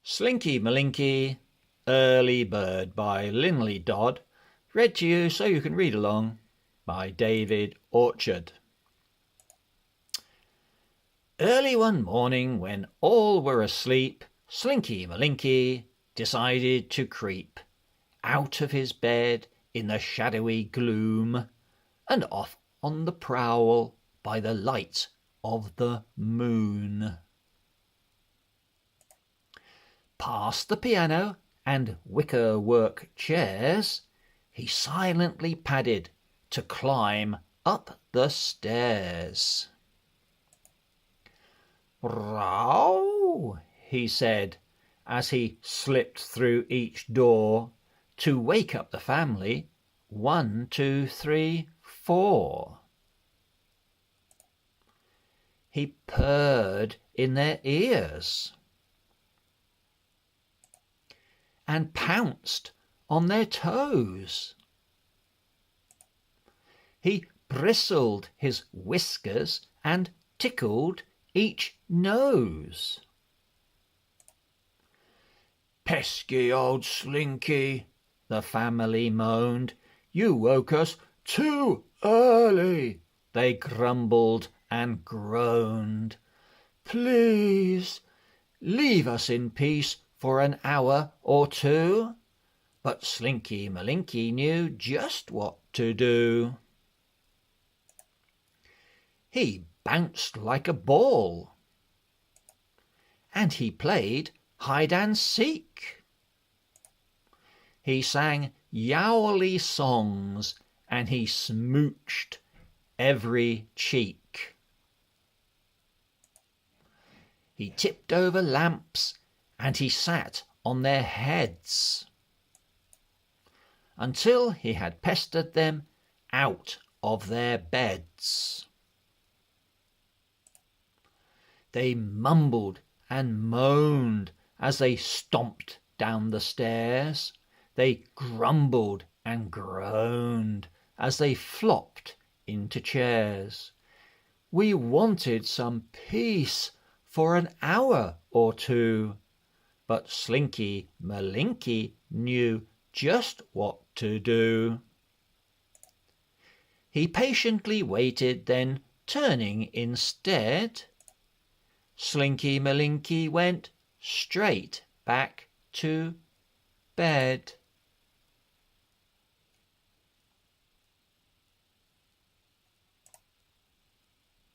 Slinky Malinki, Early Bird by Linley Dodd, read to you so you can read along by David Orchard. Early one morning when all were asleep, Slinky Malinki decided to creep out of his bed in the shadowy gloom and off on the prowl by the light of the moon. Past the piano and wicker-work chairs, he silently padded to climb up the stairs. "Row," he said, as he slipped through each door to wake up the family. 1, 2, 3, 4. He purred in their ears and pounced on their toes. He bristled his whiskers and tickled each nose. "Pesky old Slinky," the family moaned. "You woke us too early," they grumbled and groaned. "Please leave us in peace for an hour or two." But Slinky Malinki knew just what to do. He bounced like a ball, and he played hide and seek. He sang yowly songs, and he smooched every cheek. He tipped over lamps, and he sat on their heads until he had pestered them out of their beds. They mumbled and moaned as they stomped down the stairs. They grumbled and groaned as they flopped into chairs. "We wanted some peace for an hour or two." But Slinky Malinki knew just what to do. He patiently waited, then turning instead, Slinky Malinki went straight back to bed.